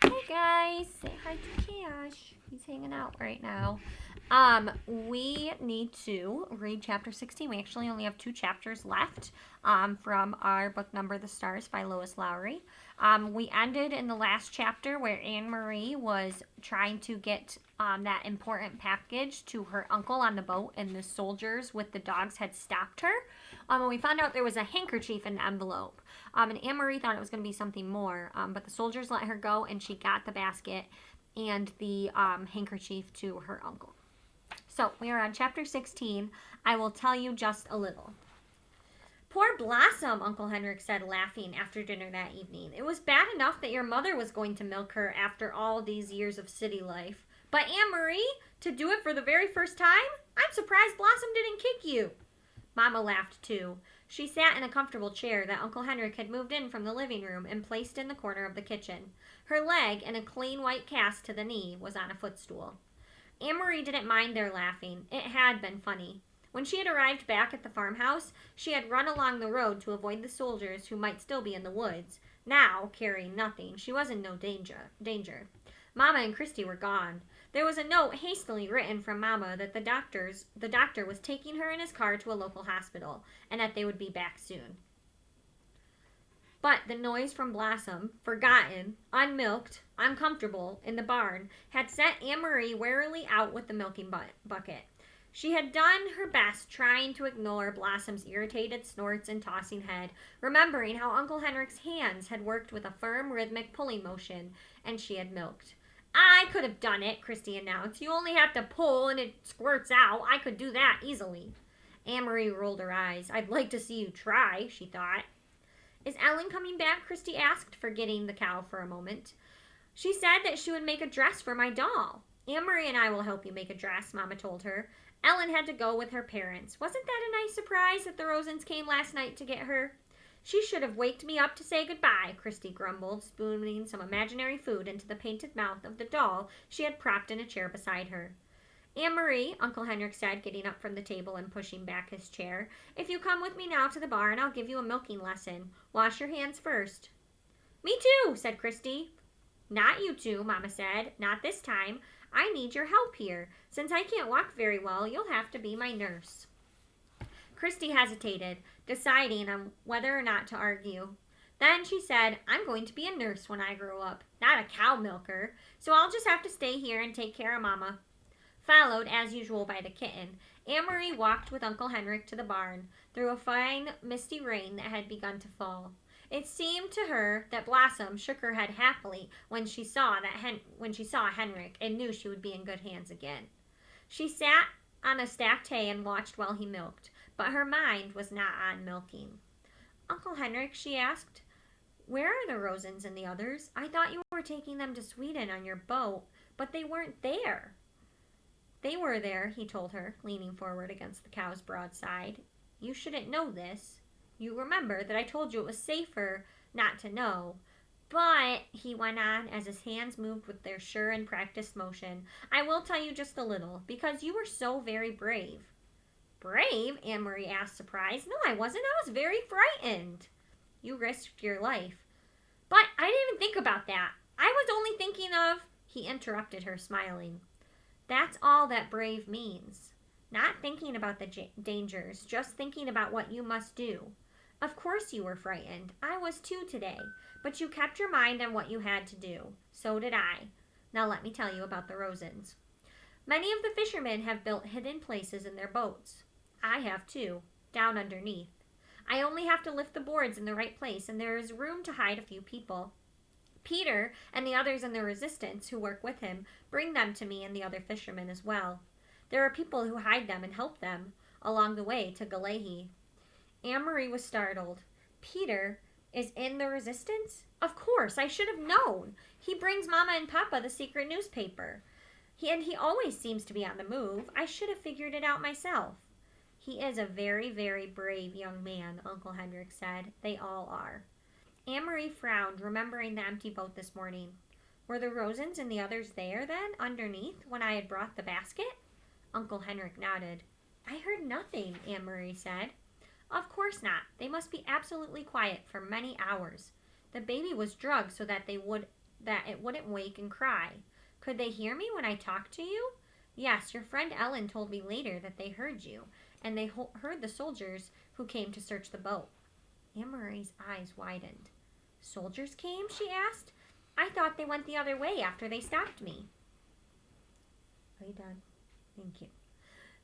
Hey guys, say hi to Cash. He's hanging out right now. We need to read chapter 16. We actually only have two chapters left from our book Number the Stars by Lois Lowry. We ended in the last chapter where Anne Marie was trying to get that important package to her uncle on the boat, and the soldiers with the dogs had stopped her. And we found out there was a handkerchief in the envelope. And Anne Marie thought it was going to be something more, but the soldiers let her go, and she got the basket and the handkerchief to her uncle. So we are on chapter 16. I will tell you just a little. Poor Blossom, Uncle Henrik said, laughing after dinner that evening. It was bad enough that your mother was going to milk her after all these years of city life. But Anne Marie, to do it for the very first time? I'm surprised Blossom didn't kick you. Mama laughed too. She sat in a comfortable chair that Uncle Henrik had moved in from the living room and placed in the corner of the kitchen. Her leg, in a clean white cast to the knee, was on a footstool. Anne Marie didn't mind their laughing. It had been funny. When she had arrived back at the farmhouse, she had run along the road to avoid the soldiers who might still be in the woods. Now, carrying nothing, she was in no danger. Mama and Christy were gone. There was a note hastily written from Mama that the doctor was taking her in his car to a local hospital, and that they would be back soon. But the noise from Blossom, forgotten, unmilked, uncomfortable, in the barn, had sent Anne Marie warily out with the milking bucket. She had done her best trying to ignore Blossom's irritated snorts and tossing head, remembering how Uncle Henrik's hands had worked with a firm, rhythmic pulling motion, and she had milked. I could have done it, Christy announced. You only have to pull and it squirts out. I could do that easily. Anne Marie rolled her eyes. I'd like to see you try, she thought. Is Ellen coming back? Christy asked, forgetting the cow for a moment. She said that she would make a dress for my doll. Anne Marie and I will help you make a dress, Mama told her. Ellen had to go with her parents. Wasn't that a nice surprise that the Rosens came last night to get her? She should have waked me up to say goodbye, Christy grumbled, spooning some imaginary food into the painted mouth of the doll she had propped in a chair beside her. Anne Marie, Uncle Henrik said, getting up from the table and pushing back his chair, if you come with me now to the barn, I'll give you a milking lesson. Wash your hands first. Me too, said Christy. Not you two, Mama said. Not this time. I need your help here. Since I can't walk very well, you'll have to be my nurse. Christy hesitated, deciding on whether or not to argue. Then she said, I'm going to be a nurse when I grow up, not a cow milker, so I'll just have to stay here and take care of Mama. Followed, as usual, by the kitten, Anne Marie walked with Uncle Henrik to the barn, through a fine, misty rain that had begun to fall. It seemed to her that Blossom shook her head happily when she saw Henrik, and knew she would be in good hands again. She sat on a stacked hay and watched while he milked, but her mind was not on milking. Uncle Henrik, she asked, where are the Rosens and the others? I thought you were taking them to Sweden on your boat, but they weren't there. They were there, he told her, leaning forward against the cow's broad side. You shouldn't know this. You remember that I told you it was safer not to know. But, he went on as his hands moved with their sure and practiced motion, I will tell you just a little, because you were so very brave. Brave? Anne Marie asked, surprised. No, I wasn't. I was very frightened. You risked your life. But I didn't even think about that. I was only thinking of... He interrupted her, smiling. That's all that brave means. Not thinking about the dangers, just thinking about what you must do. Of course you were frightened. I was too today. But you kept your mind on what you had to do. So did I. Now let me tell you about the Rosens. Many of the fishermen have built hidden places in their boats. I have too, down underneath. I only have to lift the boards in the right place, and there is room to hide a few people. Peter and the others in the resistance who work with him bring them to me and the other fishermen as well. There are people who hide them and help them along the way to Galehi. Anne Marie was startled. Peter is in the resistance? Of course, I should have known. He brings Mama and Papa the secret newspaper. He always seems to be on the move. I should have figured it out myself. He is a very, very brave young man, Uncle Henrik said. They all are. Anne Marie frowned, remembering the empty boat this morning. Were the Rosens and the others there, then, underneath, when I had brought the basket? Uncle Henrik nodded. I heard nothing, Anne Marie said. Of course not. They must be absolutely quiet for many hours. The baby was drugged so that they would that it wouldn't wake and cry. Could they hear me when I talked to you? Yes, your friend Ellen told me later that they heard you, and they heard the soldiers who came to search the boat. Anne Marie's eyes widened. Soldiers came? She asked. I thought they went the other way after they stopped me. Are you done? Thank you.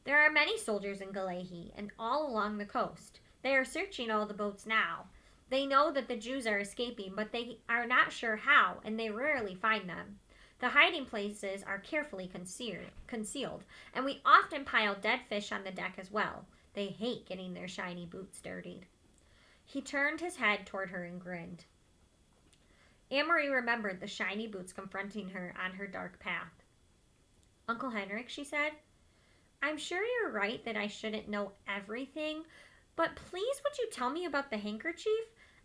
There are many soldiers in Galehi and all along the coast. They are searching all the boats now. They know that the Jews are escaping, but they are not sure how, and they rarely find them. The hiding places are carefully concealed, and we often pile dead fish on the deck as well. They hate getting their shiny boots dirtied. He turned his head toward her and grinned. Anne Marie remembered the shiny boots confronting her on her dark path. Uncle Henrik, she said, I'm sure you're right that I shouldn't know everything, but please would you tell me about the handkerchief?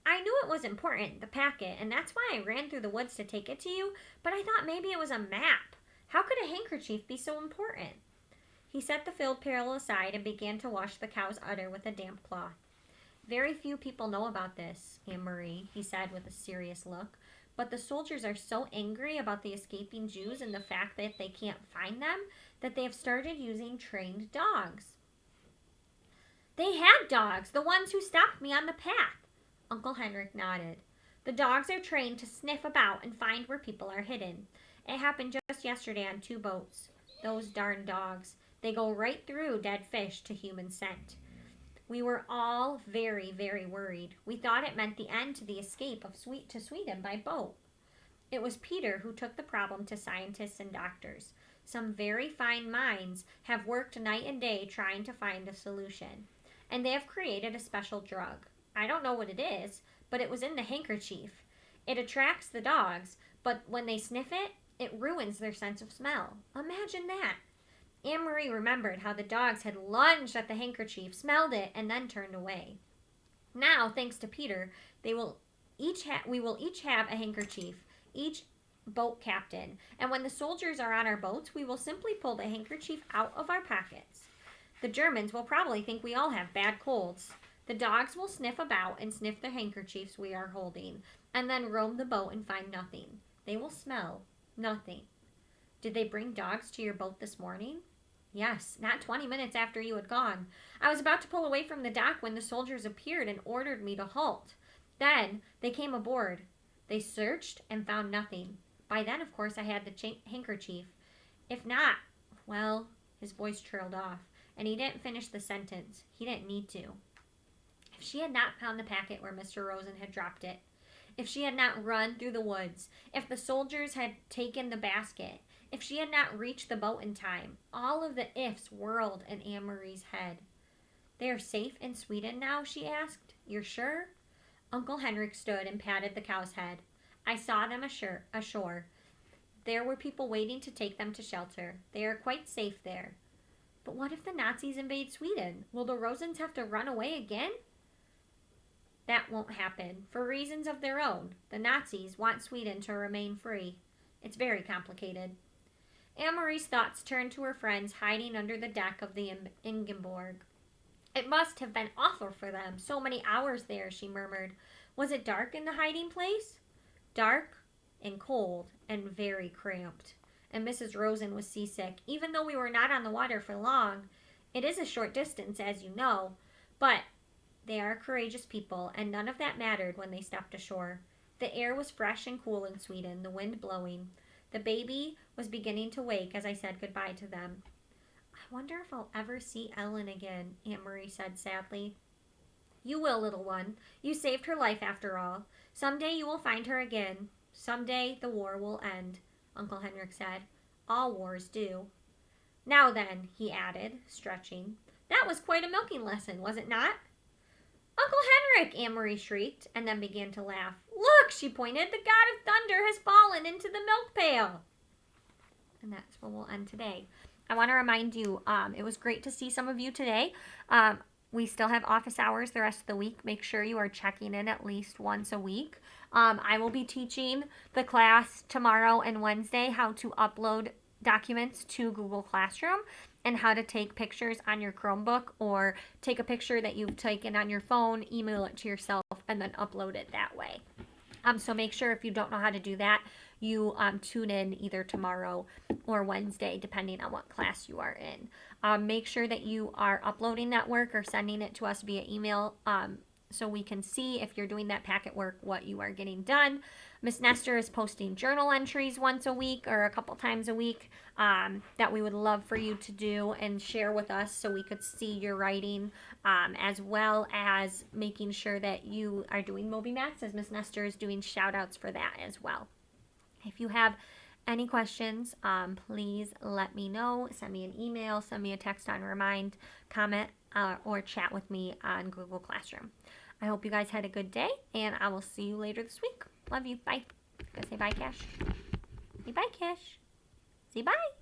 I knew it was important, the packet, and that's why I ran through the woods to take it to you, but I thought maybe it was a map. How could a handkerchief be so important? He set the filled pail aside and began to wash the cow's udder with a damp cloth. Very few people know about this, Anne Marie, he said with a serious look, but the soldiers are so angry about the escaping Jews and the fact that they can't find them that they have started using trained dogs. They had dogs, the ones who stopped me on the path. Uncle Henrik nodded. The dogs are trained to sniff about and find where people are hidden. It happened just yesterday on 2 boats. Those darn dogs. They go right through dead fish to human scent. We were all very, very worried. We thought it meant the end to the escape to Sweden by boat. It was Peter who took the problem to scientists and doctors. Some very fine minds have worked night and day trying to find a solution. And they have created a special drug. I don't know what it is, but it was in the handkerchief. It attracts the dogs, but when they sniff it, it ruins their sense of smell. Imagine that. Anne Marie remembered how the dogs had lunged at the handkerchief, smelled it, and then turned away. Now, thanks to Peter, we will each have a handkerchief, each boat captain, and when the soldiers are on our boats, we will simply pull the handkerchief out of our pockets. The Germans will probably think we all have bad colds. The dogs will sniff about and sniff the handkerchiefs we are holding, and then roam the boat and find nothing. They will smell nothing. Did they bring dogs to your boat this morning? Yes, not 20 minutes after you had gone. I was about to pull away from the dock when the soldiers appeared and ordered me to halt. Then they came aboard. They searched and found nothing. By then, of course, I had the handkerchief. If not, well, his voice trailed off, and he didn't finish the sentence. He didn't need to. If she had not found the packet where Mr. Rosen had dropped it, if she had not run through the woods, if the soldiers had taken the basket, if she had not reached the boat in time, all of the ifs whirled in Anne Marie's head. They are safe in Sweden now, she asked. You're sure? Uncle Henrik stood and patted the cow's head. I saw them ashore. There were people waiting to take them to shelter. They are quite safe there. But what if the Nazis invade Sweden? Will the Rosens have to run away again? That won't happen, for reasons of their own. The Nazis want Sweden to remain free. It's very complicated. Anne Marie's thoughts turned to her friends hiding under the deck of the Ingeborg. It must have been awful for them, so many hours there, she murmured. Was it dark in the hiding place? Dark and cold and very cramped. And Mrs. Rosen was seasick, even though we were not on the water for long. It is a short distance, as you know, but they are courageous people, and none of that mattered when they stepped ashore. The air was fresh and cool in Sweden, the wind blowing. The baby was beginning to wake as I said goodbye to them. I wonder if I'll ever see Ellen again, Aunt Marie said sadly. You will, little one. You saved her life after all. Someday you will find her again. Someday the war will end, Uncle Henrik said. All wars do. Now then, he added, stretching. That was quite a milking lesson, was it not? Uncle Henrik, Anne Marie shrieked, and then began to laugh. Look, she pointed, the god of thunder has fallen into the milk pail. And that's where we'll end today. I want to remind you, it was great to see some of you today. We still have office hours the rest of the week. Make sure you are checking in at least once a week. I will be teaching the class tomorrow and Wednesday how to upload documents to Google Classroom and how to take pictures on your Chromebook or take a picture that you've taken on your phone, email it to yourself, and then upload it that way. So make sure if you don't know how to do that, you tune in either tomorrow or Wednesday, depending on what class you are in. Make sure that you are uploading that work or sending it to us via email, so we can see if you're doing that packet work, what you are getting done. Miss Nestor is posting journal entries once a week or a couple times a week, that we would love for you to do and share with us so we could see your writing, as well as making sure that you are doing Moby Mats, as Miss Nestor is doing shout outs for that as well. If you have any questions, please let me know. Send me an email, send me a text on Remind, comment, or chat with me on Google Classroom. I hope you guys had a good day, and I will see you later this week. Love you. Bye. Go say bye, Cash. Say bye, Cash. Say bye.